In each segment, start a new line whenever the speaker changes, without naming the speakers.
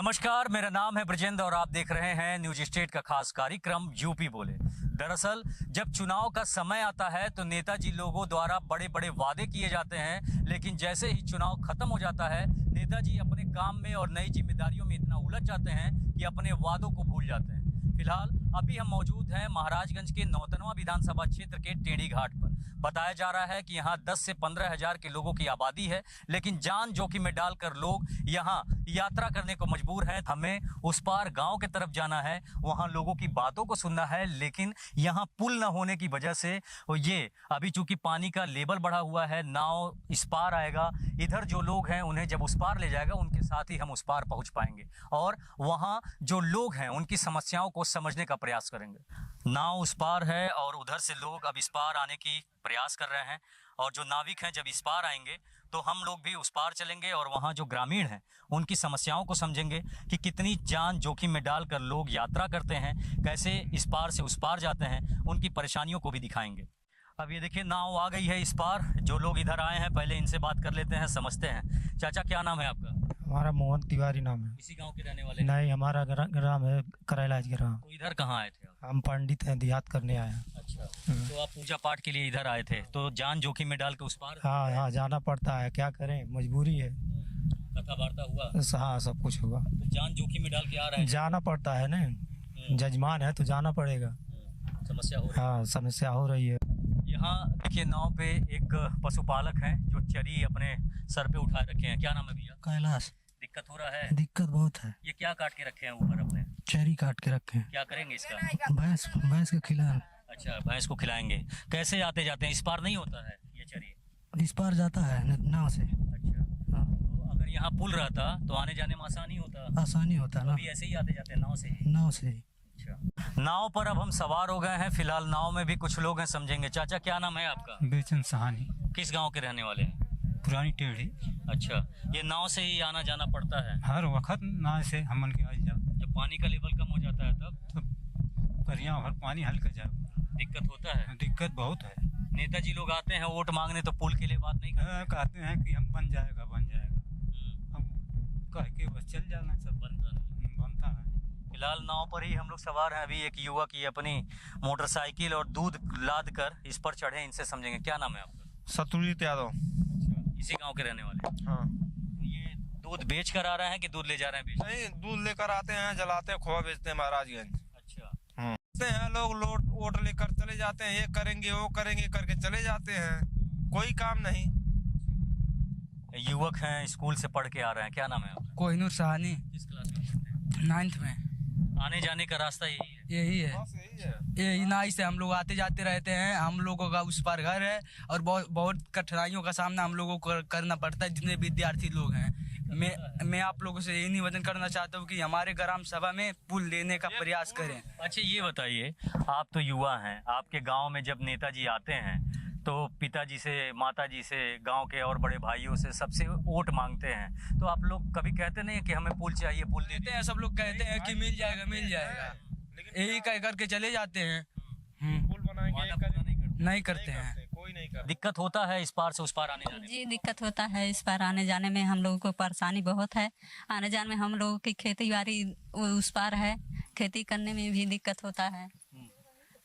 नमस्कार, मेरा नाम है ब्रजेंद्र और आप देख रहे हैं न्यूज स्टेट का खास कार्यक्रम यूपी बोले। दरअसल जब चुनाव का समय आता है तो नेताजी लोगों द्वारा बड़े बड़े वादे किए जाते हैं, लेकिन जैसे ही चुनाव खत्म हो जाता है नेताजी अपने काम में और नई जिम्मेदारियों में इतना उलझ जाते हैं कि अपने वादों को भूल जाते हैं। फिलहाल अभी हम मौजूद हैं महाराजगंज के नौतनवा विधानसभा क्षेत्र के टेढ़ी घाट पर। बताया जा रहा है कि यहाँ 10 से 15 हजार के लोगों की आबादी है, लेकिन जान जोखिम में डालकर लोग यहाँ यात्रा करने को मजबूर हैं। हमें उस पार गांव के तरफ जाना है, वहाँ लोगों की बातों को सुनना है, लेकिन यहाँ पुल न होने की वजह से ये अभी चूंकि पानी का लेवल बढ़ा हुआ है, नाव इस पार आएगा, इधर जो लोग हैं उन्हें जब उस पार ले जाएगा उनके साथ ही हम उस पार पहुँच पाएंगे और वहाँ जो लोग हैं उनकी समस्याओं को समझने का प्रयास करेंगे। नाव उस पार है और उधर से लोग अब इस पार आने की प्रयास कर रहे हैं और जो नाविक हैं जब इस पार आएंगे तो हम लोग भी उस पार चलेंगे और वहाँ जो ग्रामीण हैं उनकी समस्याओं को समझेंगे कि कितनी जान जोखिम में डालकर लोग यात्रा करते हैं, कैसे इस पार से उस पार जाते हैं, उनकी परेशानियों को भी दिखाएंगे। अब ये देखिए नाव आ गई है इस पार। जो लोग इधर आए हैं पहले इनसे बात कर लेते हैं, समझते हैं। चाचा, क्या नाम है आपका?
हमारा मोहन तिवारी नाम है।
इसी गांव के रहने वाले?
नहीं, हमारा ग्राम है करैलाज ग्राम।
तो इधर कहाँ आए थे आप?
हम पंडित हैं, देहात करने आए हैं।
अच्छा, तो आप पूजा पाठ के लिए इधर आए थे, तो जान जोखिम में डाल के उस पार?
हाँ, जाना पड़ता है, क्या करें, मजबूरी है।
कथा वार्ता हुआ?
हाँ, सब कुछ हुआ।
तो जान जोखिम में डाल के आ रहे हैं?
जाना पड़ता है ना, जजमान है तो जाना पड़ेगा।
समस्या हो रही है?
हाँ, समस्या हो रही है।
यहाँ देखिए नाव पे एक पशुपालक है जो चरी अपने सर पे उठा रखे हैं। क्या नाम है भैया?
कैलाश।
दिक्कत हो रहा है?
दिक्कत बहुत है।
ये क्या काट के रखे हैं ऊपर अपने?
चरी काट के रखे हैं।
क्या करेंगे इसका?
भैंस के खिला।
अच्छा, भैंस को खिलाएंगे। कैसे आते जाते हैं? इस पार नहीं होता है ये चरी?
इस पार जाता है नाव से।
अच्छा,
हाँ।
तो अगर यहाँ पुल रहता तो आने जाने में आसानी होता?
आसानी होता ना,
अभी ऐसे ही आते जाते हैं नाव से ही?
नाव से।
अच्छा, नाव पर अब हम सवार हो गए हैं। फिलहाल नाव में भी कुछ लोग हैं, समझेंगे। चाचा, क्या नाम है आपका?
बेचन सहानी।
किस गांव के रहने वाले हैं?
पुरानी टेढ़ी।
अच्छा, ये नाव से ही आना जाना पड़ता है?
हर वक्त नाव से हमन के आ जाओ।
जब पानी का लेवल कम हो जाता है तब
तो करिया भर पानी हल्का जाओ।
दिक्कत होता है?
दिक्कत बहुत है।
नेताजी लोग आते हैं वोट मांगने तो पुल के लिए बात नहीं करते?
कहते हैं कि हम बन जाएगा। हम कह के बस चल जाना, सब बनता नहीं।
फिलहाल नाव पर ही हम लोग सवार हैं। अभी एक युवक की अपनी मोटरसाइकिल और दूध लाद कर इस पर चढ़े, इनसे समझेंगे। क्या नाम है आपका?
शत्रुजीत यादव।
अच्छा, इसी गांव के रहने वाले?
हाँ।
तो ये दूध बेच कर आ रहे हैं कि दूध ले जा रहे हैं बेच?
नहीं, दूध लेकर आते हैं, जलाते हैं, खोआ बेचते हैं महाराजगंज।
अच्छा,
हैं लोग लोट वोट लेकर चले जाते हैं, ये करेंगे वो करेंगे करके चले जाते हैं, कोई काम नहीं।
युवक हैं, स्कूल से पढ़ के आ रहे हैं। क्या नाम है आपका?
कोहिनूर सहानी।
किस क्लास में पढ़ते हैं?
9th में।
आने जाने का रास्ता यही है?
यही है।
बस यही है।
यही नाई से हम लोग आते जाते रहते हैं। हम लोगों का उस पार घर है और बहुत कठिनाइयों का सामना हम लोगों को करना पड़ता है, जितने विद्यार्थी लोग हैं। मैं आप लोगों से यही निवेदन करना चाहता हूँ कि हमारे ग्राम सभा में पुल लेने का प्रयास करें।
अच्छा, ये बताइए, आप तो युवा हैं, आपके गांव में जब नेताजी आते हैं तो पिताजी से, माताजी से, गांव के और बड़े भाइयों से सबसे वोट मांगते हैं, तो आप लोग कभी कहते नहीं कि हमें पुल चाहिए, पुल देते हैं?
सब लोग कहते हैं कि मिल जाएगा मिल जाएगा, यही कह करके चले जाते हैं।
पुल बनाएंगे,
नहीं करते हैं।
कोई नहीं करता।
दिक्कत होता है इस पार से उस पार आने जाने में?
जी, दिक्कत होता है इस पार आने जाने में। हम लोगों को परेशानी बहुत है आने जाने में। हम लोगों की खेती बाड़ी उस पार है, खेती करने में भी दिक्कत होता है।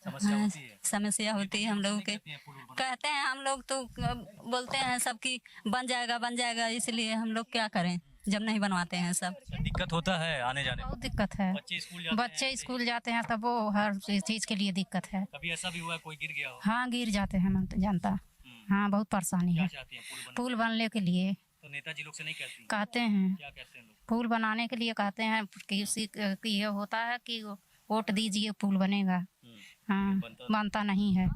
समस्या होती है?
समस्या होती है हम लोगों के। कहते हैं हम लोग तो बोलते हैं सब कि बन जाएगा, इसलिए हम लोग क्या करें जब नहीं बनवाते हैं सब।
दिक्कत होता है आने जाने में?
बहुत दिक्कत है। बच्चे स्कूल जाते हैं तब वो हर चीज के लिए दिक्कत है।
कभी ऐसा भी हुआ है कोई गिर गया हो?
हाँ, गिर जाते हैं, मैं जानता। हाँ, बहुत परेशानी है।
क्या चाहती हैं?
पुल बनने के लिए
तो नेताजी लोग से नहीं कहती?
कहते हैं।
क्या कहते हैं लोग?
पुल बनाने के लिए कहते हैं कि ये होता है कि वोट दीजिए पुल बनेगा। हाँ, बनता नहीं है।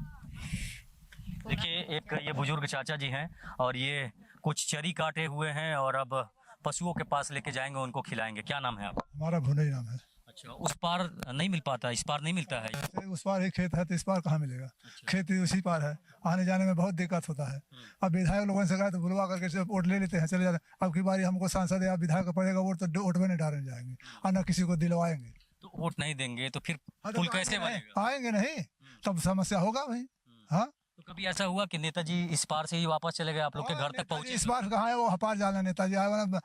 देखिए, एक ये बुजुर्ग चाचा जी हैं और ये कुछ चरी काटे हुए हैं और अब पशुओं के पास लेके जाएंगे, उनको खिलाएंगे। क्या नाम है आप?
हमारा भुनई नाम है।
अच्छा, उस पार नहीं मिल पाता, इस पार नहीं मिलता है?
उस पार ही खेत है तो इस पार कहाँ मिलेगा? खेत उसी पार है, आने जाने में बहुत दिक्कत होता है। अब विधायक लोगों से कहा तो बुलवा करके वोट ले लेते हैं, चले जाते हैं। अब की बारी हमको सांसद या विधायक का पड़ेगा वोट, तो वोट में नहीं डालने जाएंगे और न किसी को दिलवाएंगे।
तो वोट नहीं देंगे तो फिर पुल कैसे बनेगा?
आएंगे नहीं, तब समस्या होगा भाई। हाँ,
तो कभी ऐसा हुआ कि नेताजी इस पार से ही वापस चले गए, आप लोग के घर तक पहुंचे?
इस बार कहाँ है वो हपार जाना, नेताजी आए वाला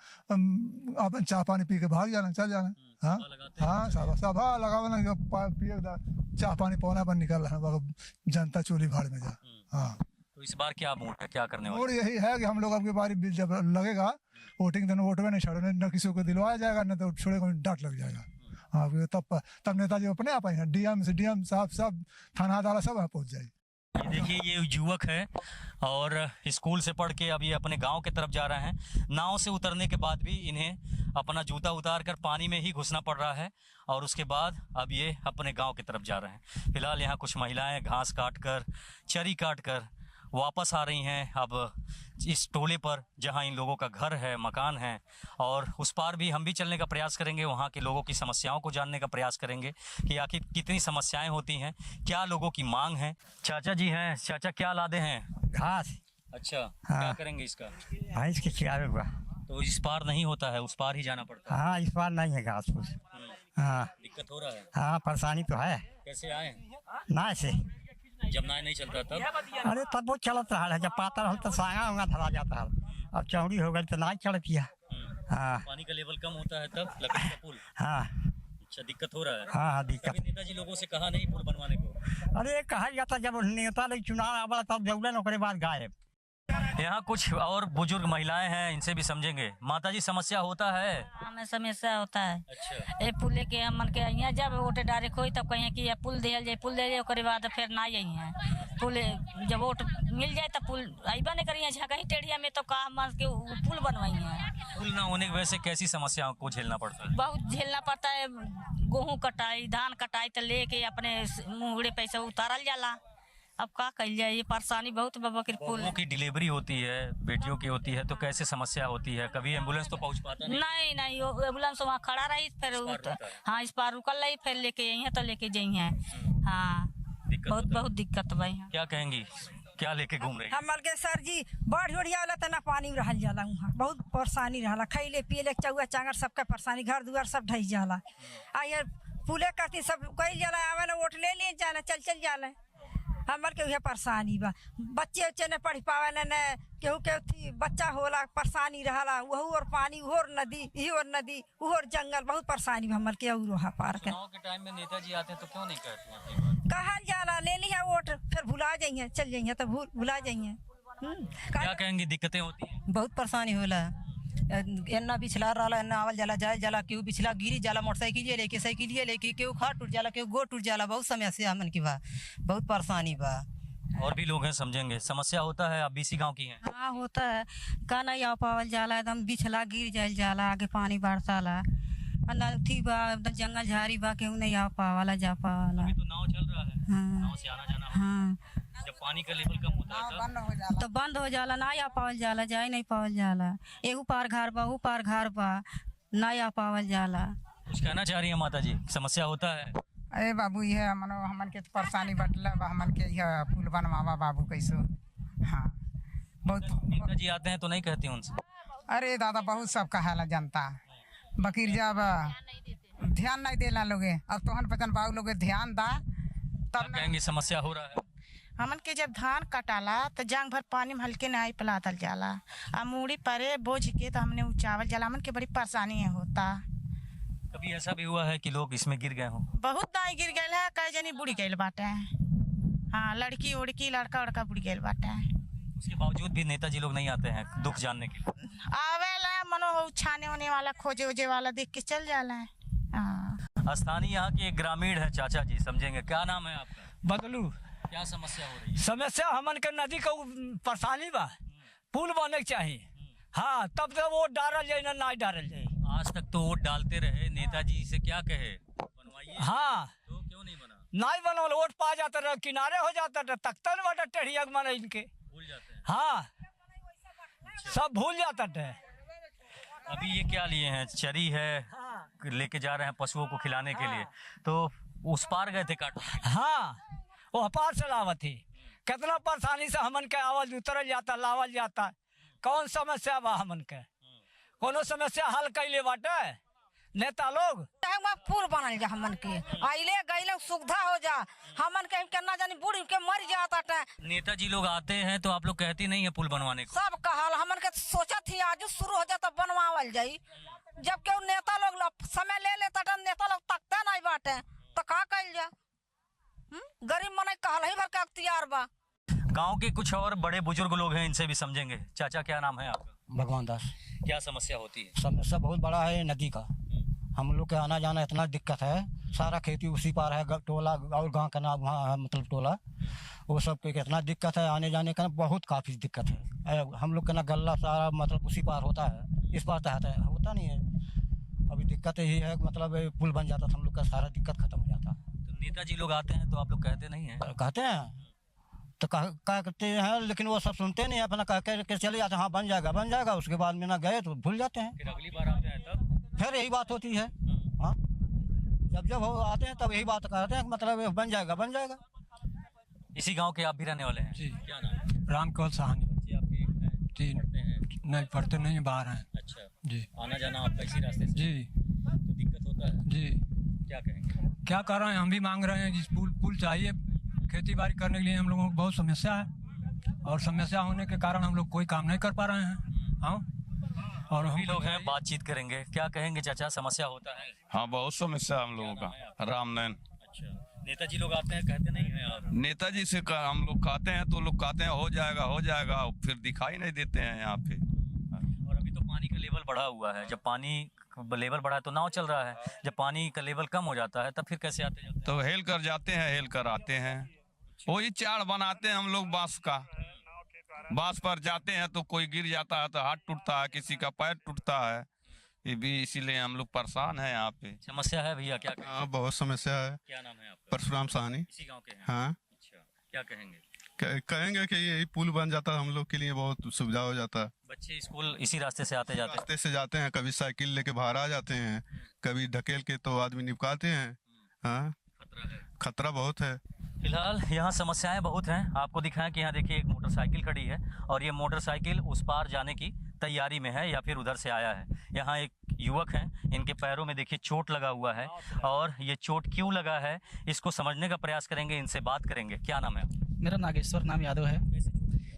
अपन चाय पानी पी के भाग जाना, चल जाना। हाँ हाँ सभा लगा ना, पिए चाय पानी पौना पर निकल रहा है, जनता चोली भाड़ में जा। हाँ
तो इस बार क्या मूड है, क्या करने वाले?
और यही है कि हम लोग अब की बारी जब लगेगा वोटिंग दिन वोट में नहीं छोड़ने, न किसी को दिलवाया जाएगा न तो छोड़ेगा, डांट लग जाएगा। हाँ तब नेताजी अपने आप आए, डीएम से डीएम साहब सब थाना अदालत सब वहाँ पहुँच जाएगी।
ये देखिए, ये युवक है और स्कूल से पढ़ के अभी अपने गांव की तरफ जा रहे हैं। नाव से उतरने के बाद भी इन्हें अपना जूता उतार कर पानी में ही घुसना पड़ रहा है और उसके बाद अब ये अपने गांव की तरफ जा रहे हैं। फिलहाल यहाँ कुछ महिलाएं घास काट कर, चरी काट कर वापस आ रही हैं अब इस टोले पर जहां इन लोगों का घर है, मकान है। और उस पार भी हम भी चलने का प्रयास करेंगे, वहां के लोगों की समस्याओं को जानने का प्रयास करेंगे कि आखिर कितनी समस्याएं होती हैं, क्या लोगों की मांग है। चाचा जी हैं, चाचा क्या लादे हैं?
घास।
अच्छा,
हाँ।
क्या करेंगे इसका?
भैंस के खिलावे हुआ।
तो इस पार नहीं होता है, उस पार ही जाना पड़ता है।
हाँ, इस बार नहीं है घास फूस। हाँ
दिक्कत हो रहा है।
हाँ, परेशानी तो है।
कैसे आए?
ना से
जब नाव नहीं चलता तब?
अरे तब वो चलत रहा है, जब पातर हल तो सांगा उंगा धरा जाता है, अब चौड़ी हो गई तो ना चल पिया। हाँ
पानी का लेवल कम होता है तब लकड़ी का पुल।
हाँ
अच्छा, दिक्कत हो रहा है।
हाँ हाँ दिक्कत।
कभी नेताजी लोगों से कहा नहीं पुल बनवाने को?
अरे कहा जाता जब नेता लोग चुनाव आवा तब जौलन ओकरे बाद गायब।
यहाँ कुछ और बुजुर्ग महिलाएं हैं, इनसे भी समझेंगे। माताजी समस्या होता है?
हमें समस्या होता है।
अच्छा,
ए पुल के हमन के यहाँ जब वोट डायरेक्ट होई तब कहें कि ये पुल दिया जाए, पुल दे जाए, ओकरे बाद फिर ना यही है पुल। जब वोट मिल जाए तब पुल अइबा नहीं करिए, कहीं टेढ़िया में तो कहा मन के पुल बनवाई है।
पुल ना होने की वजह से कैसी समस्याओं को झेलना पड़ता है?
बहुत झेलना पड़ता है। गेहूँ कटाई, धान कटाई तो लेके अपने मुँहड़े पैसे उतारल जाला। अब का कही जाए, ये परेशानी बहुत बाबा के पुल।
बहुओं की डिलीवरी होती है, बेटियों की होती है, तो कैसे समस्या होती है? कभी एम्बुलेंस तो पहुंच पाता नहीं?
नहीं नहीं, वो एम्बुलेंस वहाँ खड़ा रही, फिर हाँ इस पार रुकल रही, फिर लेके यही तो लेके जाइए। हाँ बहुत दिक्कत भाई।
क्या कहेंगी, क्या लेके घूम रही?
हमर के सर जी बाढ़ उड़िया वाला तना पानी में रहल जाला, वहाँ बहुत परेशानी रहला, खैले पियले चौआ चांगर सबका परेशानी, घर दुआर सब ढह जाला। आ ये पुले करती सब कई जाला, आवे ना वोट ले जाला, चल जाला। हमर के उहे परेशानी बा, बच्चे उच्चे ने पढ़ पावे न केहू के थी बच्चा होला, परेशानी रहला। वहू और पानी, उहोर नदी, इही और नदी, उहोर जंगल, बहुत परेशानी हमर के और वहाँ पार के।
चुनाव के टाइम में नेताजी आते हैं तो क्यों नहीं कहते हैं अपनी बात?
कहल जाला ले लिया वोट, फिर भुला जाइए, चल जाइए तो भुला जाइए।
क्या कहेंगी, दिक्कतें होती हैं?
बहुत परेशानी होला। एन्ना बिछला रहा, एन्ना आवल जाला, जाए जाला, केहू बिछला गिरी जाला, मोटरसाइकिल लेके, साइकिल लेके, केहू खाट टूट जाला, केहू गोड़ टूट जाला। बहुत समस्या हमन की बा, बहुत परेशानी बा।
और भी लोग हैं, समझेंगे। समस्या होता है, आप बीसी गांव की हैं?
हाँ होता है, का नहीं आ पावल जाला, एकदम बिछला गिर जाइल जाला, आगे पानी बरसाला, थी बा एकदम जंगल झाड़ी बा, केहू नहीं आ पावाला, जा पावाला।
अभी तो नाव चल रहा है।
हाँ।
नाव से आना जाना होता
हाँ
है। जब पानी का लेवल कम होता है
तो बंद हो जाला, ना आ पावल जाला, जाए नहीं पावल जाला। एहू पार घर बा, ऊ पार घर बा, ना आ पावल जाला।
कुछ कहना चाह रही है माता जी, समस्या होता है?
अरे बाबू ये हमन के तो परेशानी बटला हमन के यह पुल बनवावा बाबू कैसो। हाँ बहुत।
नेताजी आते हैं तो नहीं कहती उनसे?
अरे दादा बहुत सब कहाला जनता, बकीर जब ध्यान नहीं देला लोगे, अब तोहन पचन बाबू लोगे ध्यान दा तब
कहेंगे समस्या हो रहा है।
हमन के जब धान कटाला तो जांग भर पानी में हल्के नहीं पलातल जाला, आ मूड़ी परे बोझ के तो हमने उचावल जाला। हमन के बड़ी परेशानी होता।
कभी ऐसा भी हुआ है कि लोग इसमें गिर गए हों?
बहुत दाई गिर गए है, कई जनी बुढ़ी गई बाटे। हाँ, लड़की उड़की, लड़का उड़का बुढ़ गए बाटे।
उसके बावजूद भी नेताजी लोग नहीं आते हैं दुख जानने के लिए?
आवेला मनो छाने होने वाला, खोजे उजे वाला देख के चल जाला है। हाँ,
स्थानीय यहाँ के एक ग्रामीण है, चाचा जी समझेंगे। क्या नाम है आपका?
बदलू।
क्या समस्या हो रही है?
समस्या हमन के नदी का परेशानी बा, पुल बने के चाहिए। हाँ, तब तो वोट डालल जाए, ना डालल जाए।
आज तक तो वोट डालते रहे, नेताजी से क्या कहे बनवाइए?
हाँ,
तो क्यों नहीं बना?
नहीं बनल, वोट पा जाता रहे, किनारे हो जाता रहे, तख्ता न बटा टेढ़िया मन इनके
भूल जाते हैं।
हाँ, सब भूल जाता रहे।
अभी ये क्या लिए हैं? चरी है, लेके जा रहे हैं पशुओं को खिलाने के लिए। तो उस पार गए थे काट?
हाँ, वो पार से लावत थी। कितना परेशानी से हमन के आवल उतरल जाता, लावल जाता। कौन समस्या बा हमन के? कोनो समस्या हल कैले बाटे नेता लोग
पुल बनल जा हमन के आइले गइले सुविधा हो जा हमन के केना जानी बूढ़ के मर जाता।
नेताजी लोग आते हैं तो आप लोग कहती नहीं है पुल बनवाने को?
सब कहल हमन के सोचा थी आज शुरू हो जाता बनवावल जाई। जब के नेता लोग समय ले लेता नेता लोग तकते नहीं बाटे तो का कइल जा। गरीब मन कहल ही भर का अख्तियार बा।
गांव के कुछ और बड़े बुजुर्ग लोग हैं, इनसे भी समझेंगे। चाचा क्या नाम है आपका?
भगवान दास।
क्या समस्या होती है?
समस्या बहुत बड़ा है नदी का। हम लोग के आना जाना इतना दिक्कत है, सारा खेती उसी पार है, टोला और गांव का नाम वहाँ है, मतलब टोला वो सब पे कितना दिक्कत है, आने जाने का बहुत काफ़ी दिक्कत है। हम लोग का ना गल्ला सारा मतलब उसी पार होता है, इस पार तहत है, होता नहीं है। अभी दिक्कत यही है मतलब पुल बन जाता तो हम लोग का सारा दिक्कत खत्म हो जाता।
तो नेताजी लोग आते हैं तो आप लोग कहते नहीं है?
कहते हैं तो क्या करते हैं, लेकिन वो सब सुनते नहीं, अपना कह के चले जाते हैं हाँ बन जाएगा। उसके बाद में ना गए तो भूल जाते हैं।
फिर अगली बार आते हैं तब
फिर यही बात होती है। हाँ जब वो आते हैं तब यही बात कहते हैं मतलब बन जाएगा।
इसी गांव के आप भी रहने वाले हैं?
जी।
क्या नाम है?
रामकेवल साहनी।
बच्चे आपके
जी
पढ़ते हैं?
नहीं पढ़ते नहीं, बाहर हैं।
अच्छा
जी।
आना जाना आपका इसी रास्ते से?
जी।
तो दिक्कत होता है?
जी।
क्या कहेंगे?
क्या कर रहे हैं, हम भी मांग रहे हैं जिस पुल चाहिए खेती बाड़ी करने के लिए। हम लोगों को बहुत समस्या है और समस्या होने के कारण हम लोग कोई काम नहीं कर पा रहे हैं। हाँ और हम
लोग हैं, बातचीत करेंगे। क्या कहेंगे चाचा, समस्या होता है?
हाँ बहुत समस्या हम लोगों का। रामनयन।
अच्छा, नेताजी लोग आते हैं, कहते नहीं है आप?
नेताजी से हम लोग कहते हैं तो लोग कहते हैं हो जाएगा, फिर दिखाई नहीं देते हैं यहाँ पे।
और अभी तो पानी का लेवल बढ़ा हुआ है, जब पानी लेवल बढ़ा है तो नाव चल रहा है, जब पानी का लेवल कम हो जाता है तब फिर कैसे आते जाते हैं?
तो हेल कर जाते हैं, हेल कर आते हैं। वही चाड़ बनाते हैं हम लोग बांस का, बांस पर जाते हैं तो कोई गिर जाता है तो हाथ टूटता है, किसी का पैर टूटता है। ये भी इसीलिए हम लोग परेशान हैं यहाँ पे।
समस्या है भैया? क्या कहेंगे?
हाँ बहुत समस्या है।
क्या नाम है आपका?
परशुराम साहनी।
इसी गांव के हैं?
हाँ।
अच्छा, क्या कहेंगे?
कहेंगे कि यही पुल बन जाता हम लोग के लिए बहुत सुविधा हो जाता है।
बच्चे स्कूल इसी रास्ते से आते जाते?
रास्ते से जाते हैं, कभी साइकिल लेके बाहर आ जाते हैं, कभी ढकेल के तो आदमी निपकाते हैं। हाँ खतरा बहुत है।
फिलहाल यहाँ समस्याएं बहुत हैं। आपको दिखाएं कि यहाँ देखिए एक मोटरसाइकिल खड़ी है और ये मोटरसाइकिल उस पार जाने की तैयारी में है या फिर उधर से आया है। यहाँ एक युवक हैं, इनके पैरों में देखिए चोट लगा हुआ है और ये चोट क्यों लगा है इसको समझने का प्रयास करेंगे, इनसे बात करेंगे। क्या नाम है?
मेरा नागेश्वर नाम यादव है।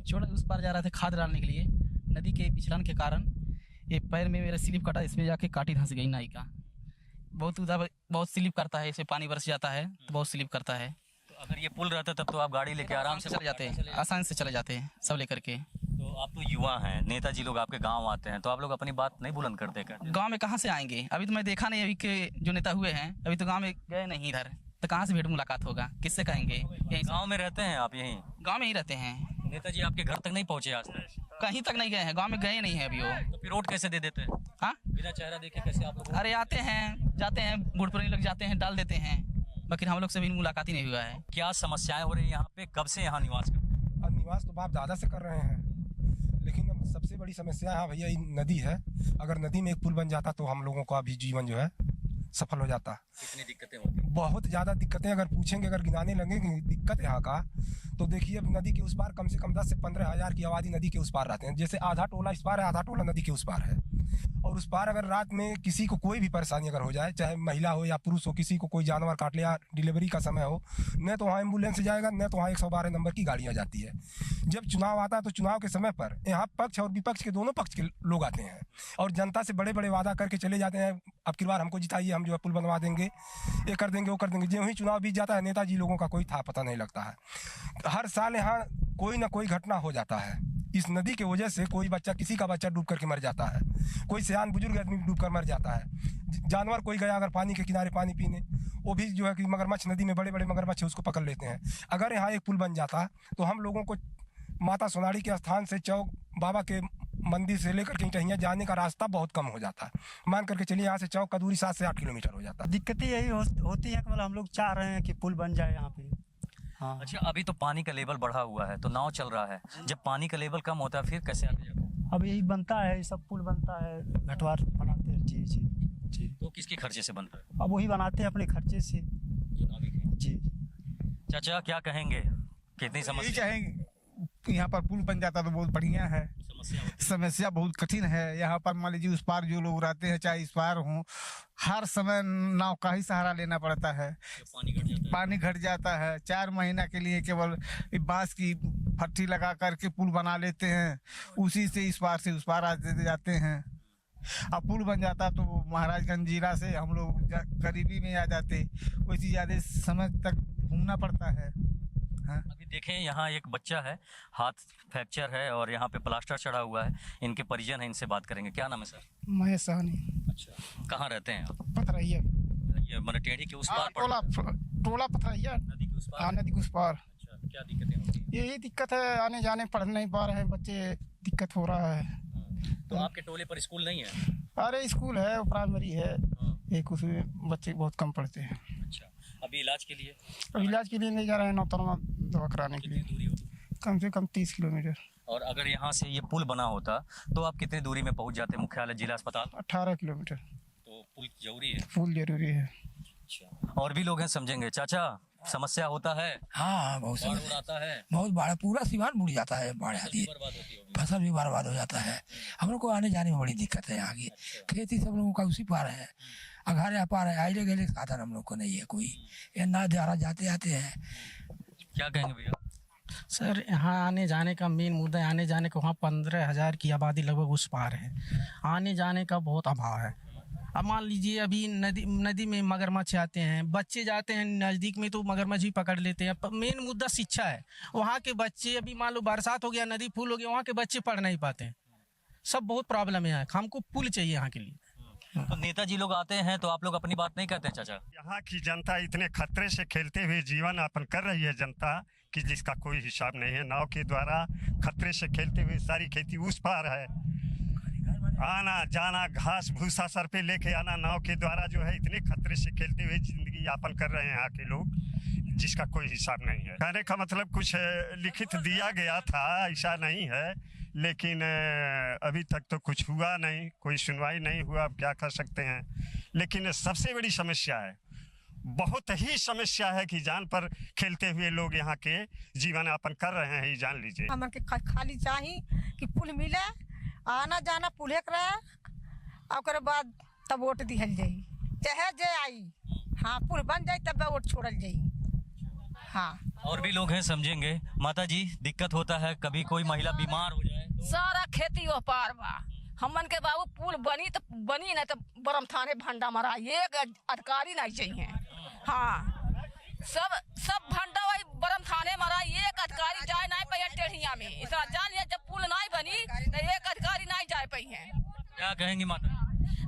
चोट उस पार जा रहा था खाद डालने के लिए, नदी के पिछलन के कारण ये पैर में मेरा स्लिप कटा, इसमें जाके काटी धंस गई नाई का। बहुत स्लिप करता है, इसे पानी बरस जाता है तो बहुत स्लिप करता है।
तो अगर ये पुल रहता तब तो आप गाड़ी लेके आराम से
चले जाते हैं, आसानी से चले जाते हैं सब लेकर के।
तो आप तो युवा हैं, नेताजी लोग आपके गांव आते हैं तो आप लोग अपनी बात नहीं बुलंद करते क्या?
गांव में कहाँ से आएंगे? अभी तो मैं देखा नहीं, अभी के जो नेता हुए हैं अभी तो गांव में गए नहीं इधर, तो कहाँ से भेंट मुलाकात होगा, किससे कहेंगे? यहीं
गांव में रहते हैं आप? यहीं
गांव में ही रहते हैं।
नेताजी आपके घर तक नहीं पहुंचे आज तक?
कहीं तक नहीं गए हैं, गांव में गए नहीं है अभी वो।
तो फिर वोट कैसे दे देते हैं?
हाँ
बिना चेहरा देखे कैसे आप लोग?
अरे आते हैं जाते हैं, वोट पर लग जाते हैं, डाल देते हैं, बाकी हम लोग से भी मुलाकात ही नहीं हुआ है।
क्या समस्याएं हो रही है यहाँ पे? कब से यहाँ निवास करते हैं?
निवास तो बाप दादा से कर रहे हैं, लेकिन अब सबसे बड़ी समस्या यहाँ भैया नदी है। अगर नदी में एक पुल बन जाता तो हम लोगों का भी जीवन जो है सफल हो जाता।
कितनी दिक्कतें होती हैं?
बहुत ज़्यादा दिक्कतें, अगर पूछेंगे, अगर गिनाने लगेंगे दिक्कत यहाँ का तो देखिए नदी के उस पार कम से कम 10 से 15 हज़ार की आबादी नदी के उस पार रहते हैं। जैसे आधा टोला इस पार है, आधा टोला नदी के उस पार है। और उस पार अगर रात में किसी को कोई भी परेशानी अगर हो जाए, चाहे महिला हो या पुरुष हो, किसी को कोई जानवर काट ले या डिलीवरी का समय हो, न तो वहाँ एम्बुलेंस जाएगा, न तो वहाँ 112 नंबर की गाड़ियाँ जाती है। जब चुनाव आता है तो चुनाव के समय पर यहाँ पक्ष और विपक्ष के दोनों पक्ष के लोग आते हैं और जनता से बड़े बड़े वादा करके चले जाते हैं। अब की बार हमको जिताइए, हम जो है पुल बनवा देंगे, ये कर देंगे, वो कर देंगे। जो ही चुनाव बीत जाता है नेताजी लोगों का कोई था पता नहीं लगता है। हर साल यहाँ कोई ना कोई घटना हो जाता है। इस नदी के वजह से कोई बच्चा, किसी का बच्चा डूब करके मर जाता है, कोई सियान बुजुर्ग आदमी डूब कर मर जाता है। जानवर कोई गया अगर पानी के किनारे पानी पीने, वो भी जो है कि मगरमच्छ, नदी में बड़े बड़े मगरमच्छ उसको पकड़ लेते हैं। अगर यहाँ एक पुल बन जाता तो हम लोगों को माता सोनाड़ी के स्थान से चौक बाबा के मंदिर से लेकर के टहिया जाने का रास्ता बहुत कम हो जाता है। मान करके चलिए यहाँ से चौक का दूरी 7 से 8 किलोमीटर हो जाता है।
दिक्कतें यही होती है कि मतलब हम लोग चाह रहे हैं कि पुल बन जाए यहाँ पे। हाँ।
अच्छा, अभी तो पानी का लेवल बढ़ा हुआ है तो नाव चल रहा है, जब पानी का लेवल कम होता है फिर कैसे आते जाते हैं?
अब यही बनता है, सब पुल बनता है, घटवार बनाते हैं। जी जी जी।
तो किसके खर्चे से बनता है?
अब वही बनाते हैं अपने खर्चे से। जी।
चाचा क्या कहेंगे, कितनी समस्या?
चाहेंगे यहाँ पर पुल बन जाता तो बहुत बढ़िया है। समस्या बहुत कठिन है यहाँ पर। मान लीजिए उस पार जो लोग रहते हैं, चाहे इस पार हों, हर समय नाव का ही सहारा लेना पड़ता है। पानी घट जाता है 4 महीना के लिए केवल बांस की फट्टी लगा करके पुल बना लेते हैं, उसी से इस पार से उस पार आ जाते हैं। अब पुल बन जाता तो महाराजगंज जिला से हम लोग करीबी में आ जाते, वैसे ज़्यादा समय तक घूमना पड़ता है। हाँ।
अभी देखें यहाँ एक बच्चा है, हाथ फ्रैक्चर है और यहाँ पे प्लास्टर चढ़ा हुआ है। इनके परिजन हैं, इनसे बात करेंगे। क्या नाम है सर?
महेश सहनी।
अच्छा, कहाँ रहते हैं आप?
पथरैया।
ये मतलब टेढ़ी के उस पार
टोला पथरैया, नदी के उस पार। नदी के उस पार।
अच्छा, क्या दिक्कतें होती हैं?
यही दिक्कत है, आने जाने पढ़ नहीं पा रहे हैं बच्चे, दिक्कत हो रहा है।
तो आपके टोले पर स्कूल नहीं है?
अरे स्कूल है, प्राइमरी है, एक उसमें बच्चे बहुत कम पढ़ते हैं।
अच्छा, अभी इलाज के लिए?
अब इलाज के लिए नहीं जा रहे हैं, नौतरमा दवा कराने के लिए।
दूरी होगी?
कम से कम 30 किलोमीटर।
और अगर यहाँ से ये पुल बना होता तो आप कितनी दूरी में पहुँच जाते मुख्यालय जिला अस्पताल?
18 किलोमीटर।
तो पुल जरूरी है?
पुल जरूरी है।
अच्छा, और भी लोग हैं, समझेंगे। चाचा, समस्या होता है?
हाँ, बहुत
समस्या आता है,
बहुत बड़ा, पूरा सीमान बुड़ जाता है, बाढ़ आती है, फसल भी बर्बाद हो जाता है। हम लोग को आने जाने में बड़ी दिक्कत है। यहाँ की खेती सब लोगों का उसी पार है, अघारे पार है, आइले गए साधन हम लोग को नहीं है कोई, ये ना द्वारा जाते आते हैं।
क्या कहेंगे भैया?
सर, यहाँ आने जाने का मेन मुद्दा है, आने जाने का, वहाँ 15,000 की आबादी लगभग उस पार है, आने जाने का बहुत अभाव है। अब मान लीजिए अभी नदी में मगरमच्छ आते हैं, बच्चे जाते हैं नज़दीक में तो मगरमच्छ ही पकड़ लेते हैं। मेन मुद्दा शिक्षा है। वहाँ के बच्चे, अभी मान लो बरसात हो गया, नदी फुल हो गया, वहाँ के बच्चे पढ़ नहीं पाते हैं। सब बहुत प्रॉब्लम है। हमको पुल चाहिए यहाँ के लिए।
तो नेताजी लोग आते हैं तो आप लोग अपनी बात नहीं कहते चाचा?
यहाँ की जनता इतने खतरे से खेलते हुए जीवन यापन कर रही है जनता कि जिसका कोई हिसाब नहीं है। नाव के द्वारा खतरे से खेलते हुए सारी खेती उस पार है, आना जाना, घास भूसा सर पे लेके आना नाव के द्वारा जो है, इतने खतरे से खेलते हुए जिंदगी यापन कर रहे हैं यहाँ के लोग, जिसका कोई हिसाब नहीं है। कहने का मतलब कुछ लिखित दिया गया था, ऐसा नहीं है, लेकिन अभी तक तो कुछ हुआ नहीं, कोई सुनवाई नहीं हुआ। अब क्या कर सकते हैं। लेकिन सबसे बड़ी समस्या है, बहुत ही समस्या है कि जान पर खेलते हुए लोग यहाँ के जीवन यापन कर रहे हैं, ये जान लीजिए।
हमें खाली चाहिए कि पुल मिले, आना जाना पुले करे, और बाद तब वोट दिहल जाई, चाहे जे आई। हाँ, पुल बन जाए तब वोट छोड़ल जाई। हाँ,
और भी लोग हैं, समझेंगे। माता जी, दिक्कत होता है, कभी कोई महिला बीमार हो जाए तो?
सारा खेती हो पार बा, हमन के बाबू पुल बनी तो बनी, नहीं तो बरम थाने भंडा मरा, एक अधिकारी नहीं चाहिए। हाँ, सब भंडा वही बरम थाने मरा, एक अधिकारी जाए नहीं पाए टेढ़िया में। इतना जान लिया, जब पुल नहीं बनी तो एक अधिकारी नहीं जाए पाई है।
क्या कहेंगी माता?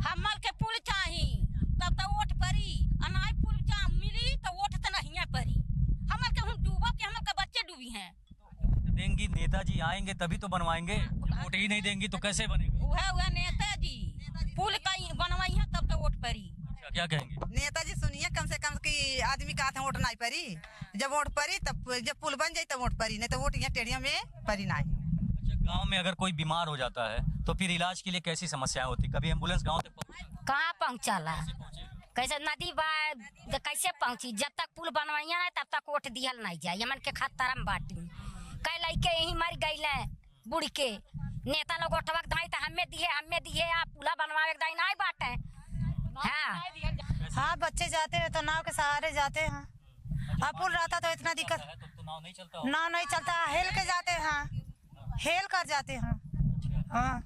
हमन के पुल चाहिए तब तो वोट पड़ी, अनाज पुल मिली तो वोट तो नहीं पड़ी। हमन के हम डूबा के, हमन के बच्चे डूबी हैं।
देंगी, नेताजी आएंगे तभी तो बनवाएंगे, वोट ही नहीं देंगी तो कैसे बनेगी?
वह नेताजी पुल कहीं बनवाई है तब तो वोट पड़ी।
क्या कहेंगे?
नेताजी सुनिए, कम से कम कि आदमी का हाथ वोट नहीं पड़ी, जब वोट पड़ी तब, जब पुल बन जाए तब वोट पड़ी, नहीं तो वोट यहाँ टेढ़िया में पड़ी नहीं।
अच्छा, गांव में अगर कोई बीमार हो जाता है तो फिर इलाज के लिए कैसी समस्याएं होती? कभी एम्बुलेंस गांव तक
कहाँ पहुँचाला? कैसे नदी बा, कैसे पहुँची? जब तक पुल बनवाइया ना तब तक वोट दिहल नहीं जाए। हमन के खतरा में बाटी, कई लड़के यही मर गए बुढ़ के, नेता लोग वोटवा दाई तो हमें दिए, आप पुला बनवावे दाई नहीं बाटे।
हाँ, बच्चे जाते हैं तो नाव के सहारे जाते हैं। अब पुल रहता तो इतना दिक्कत,
नाव नहीं चलता,
हेल के जाते हैं, हेल कर जाते हैं। हाँ,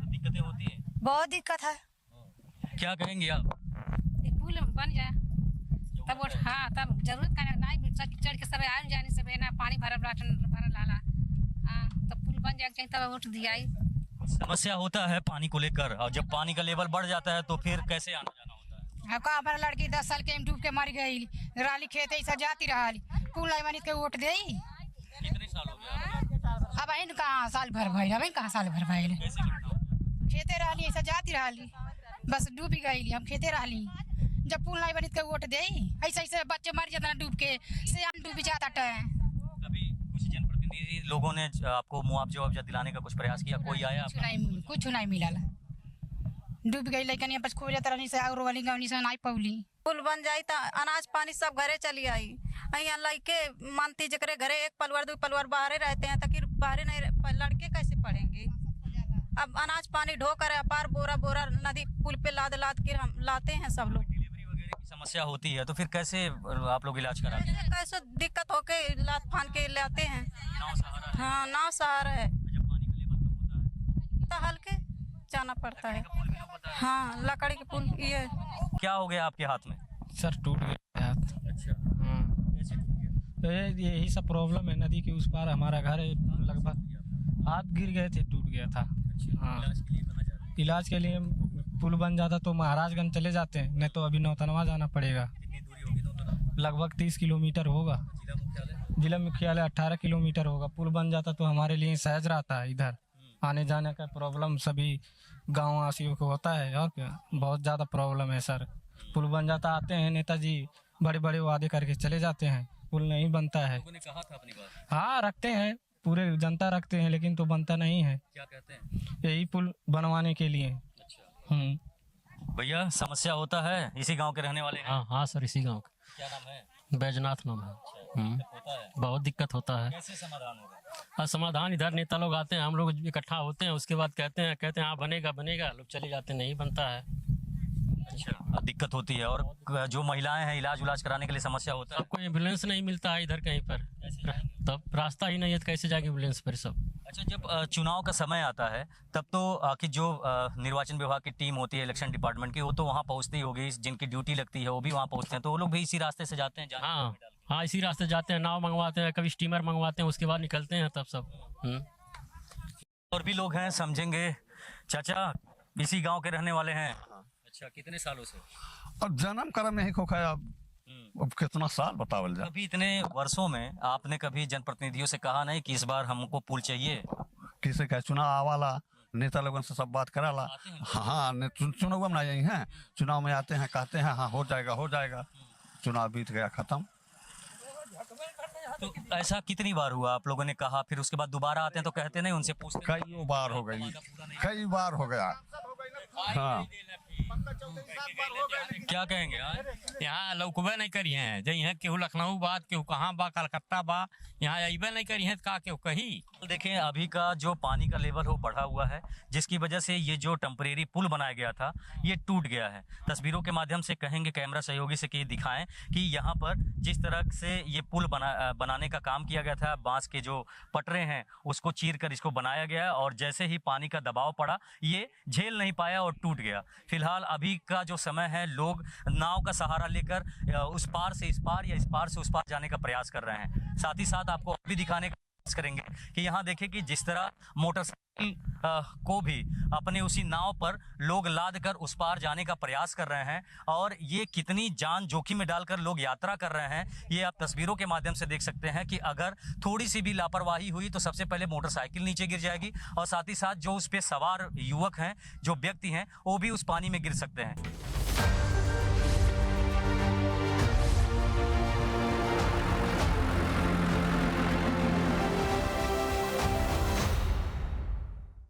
दिक्कतें होती है,
बहुत दिक्कत है।
क्या कहेंगे आप?
पुल बन जाए तब वोट, हाँ तब जरूरत का नहीं चढ़ के सब आए जाने सब ना, पानी भरल लाला, हाँ तब पुल बन जाए तब वोट दिया।
समस्या होता है पानी को लेकर, और जब पानी का लेवल बढ़ जाता है तो फिर कैसे आना जाना होता है?
हमारा लड़की 10 साल के डूब के मर गई, राली खेत ऐसा जाती रहा, पुल नहीं बनी के वोट दे।
कितने साल हो गया?
अब इन कहाँ साल भर भाई, अब कहाँ साल भर भाई, खेते रही ऐसा जाती रही, बस डूबी गई, हम खेते रही। जब पुल नहीं बनी के वोट दे, ऐसे बच्चे मर जाते डूब के, से डूब जाता है।
कभी कुछ जनप्रतिनिधि लोगों ने आपको मुआवजा दिलाने का कुछ प्रयास किया? कोई आया?
कुछ नहीं मिला, डूब गई लेकिन बस खोज तरह से और वाली गाँव से नहीं पौली।
पुल बन जाए तो अनाज पानी सब घरे चली आई। यहाँ लड़के मानती जकरे घरे 1 परिवार 2 परिवार बाहर रहते हैं, तो बाहर नहीं, लड़के कैसे पढ़ेंगे?
अब अनाज पानी ढो कर अपार बोरा बोरा नदी पुल पे लाद लाद के हम लाते हैं सब लोग।
समस्या होती है तो फिर कैसे आप लोग इलाज कराते हैं?
कैसे दिक्कत होके लाद फान के लाते हैं। हाँ नाव सहारा है तो हल्के जाना पड़ता है। हाँ लकड़ी के पुल ये।
क्या हो गया आपके हाथ में?
सर टूट गया हाथ।
अच्छा
तो यही सब प्रॉब्लम है। नदी के उस पार हमारा घर है, लगभग हाथ गिर गए थे, टूट गया था। हाँ इलाज के लिए पुल बन जाता तो महाराजगंज चले जाते हैं, नहीं तो अभी नौतनवा जाना पड़ेगा। लगभग 30 किलोमीटर होगा। जिला मुख्यालय 18 किलोमीटर होगा। पुल बन जाता तो हमारे लिए सहज रहता है। इधर आने जाने का प्रॉब्लम सभी गाँव वासियों को होता है और क्या बहुत ज़्यादा प्रॉब्लम है सर। पुल बन जाता, आते हैं नेताजी बड़े बड़े वादे करके चले जाते हैं, पुल नहीं बनता है।
कहा था अपनी बात?
हाँ रखते हैं, पूरे जनता रखते हैं, लेकिन तो बनता नहीं है।
क्या कहते हैं?
यही पुल बनवाने के लिए।
भैया समस्या होता है, इसी गांव के रहने वाले हैं?
हाँ हाँ सर, इसी गांव का।
क्या नाम है?
बैजनाथ नाम है।
होता है?
बहुत दिक्कत होता है।
कैसे समाधान होगा?
समाधान इधर नेता लोग आते हैं, हम लोग इकट्ठा होते हैं, उसके बाद कहते हैं हाँ बनेगा बनेगा, लोग चले जाते हैं, नहीं बनता है।
अच्छा दिक्कत होती है। और जो महिलाएं हैं इलाज उलाज कराने के लिए समस्या होता है?
सबको एम्बुलेंस नहीं मिलता है इधर कहीं पर, तब रास्ता ही नहीं है तो कैसे जाएगी एम्बुलेंस पर सब।
अच्छा जब चुनाव का समय आता है तब तो कि जो निर्वाचन विभाग की टीम होती है इलेक्शन डिपार्टमेंट की, वो तो वहाँ पहुँचती होगी, जिनकी ड्यूटी लगती है वो भी वहाँ पहुँचते हैं, तो वो लोग भी इसी रास्ते से जाते हैं?
हाँ हाँ इसी रास्ते जाते हैं, नाव मंगवाते हैं, कभी स्टीमर मंगवाते हैं, उसके बाद निकलते हैं तब सब।
और भी लोग हैं, समझेंगे। चाचा इसी गांव के रहने वाले हैं? अच्छा कितने सालों से?
अब जन्म कर्म यही खोखा है। अब कितना साल बतावल जाए।
अभी इतने वर्षों में आपने कभी जनप्रतिनिधियों से कहा नहीं कि इस बार हमको पुल चाहिए?
किसी का चुनाव आवाला नेता लोगों से सब बात कराला। हाँ चुनाव में आई हैं, चुनाव में आते हैं, कहते हैं हाँ हो जाएगा, चुनाव बीत गया, खत्म।
तो ऐसा कितनी बार हुआ? आप लोगों ने कहा, फिर उसके बाद दोबारा आते हैं तो कहते नहीं, उनसे पूछते?
कई बार हो गई, कई बार हो गया। हाँ
क्या कहेंगे?
यहाँ लौकबे नहीं करी हैं, जई हैं केहू लखनऊ बात, केहू कहाँ बा, कलकत्ता बा, यहाँ अबे नहीं करी हैं, का केहू कही।
देखें अभी का जो पानी का लेवल हो बढ़ा हुआ है, जिसकी वजह से ये जो टेम्परेरी पुल बनाया गया था ये टूट गया है। तस्वीरों के माध्यम से कहेंगे कैमरा सहयोगी से कि दिखाएं कि यहाँ पर जिस तरह से ये पुल बनाने का काम किया गया था, बांस के जो पटरे हैं उसको चीर कर इसको बनाया गया, और जैसे ही पानी का दबाव पड़ा ये झेल नहीं पाया और टूट गया। फिलहाल अभी का जो समय है, लोग नाव का सहारा लेकर उस पार से इस पार या इस पार से उस पार जाने का प्रयास कर रहे हैं। साथ ही साथ आपको भी दिखाने का प्रयास करेंगे कि यहाँ देखें कि जिस तरह मोटरसाइकिल को भी अपने उसी नाव पर लोग लाद कर उस पार जाने का प्रयास कर रहे हैं, और ये कितनी जान जोखिम में डालकर लोग यात्रा कर रहे हैं ये आप तस्वीरों के माध्यम से देख सकते हैं कि अगर थोड़ी सी भी लापरवाही हुई तो सबसे पहले मोटरसाइकिल नीचे गिर जाएगी, और साथ ही साथ जो उस पर सवार युवक हैं, जो व्यक्ति हैं, वो भी उस पानी में गिर सकते हैं।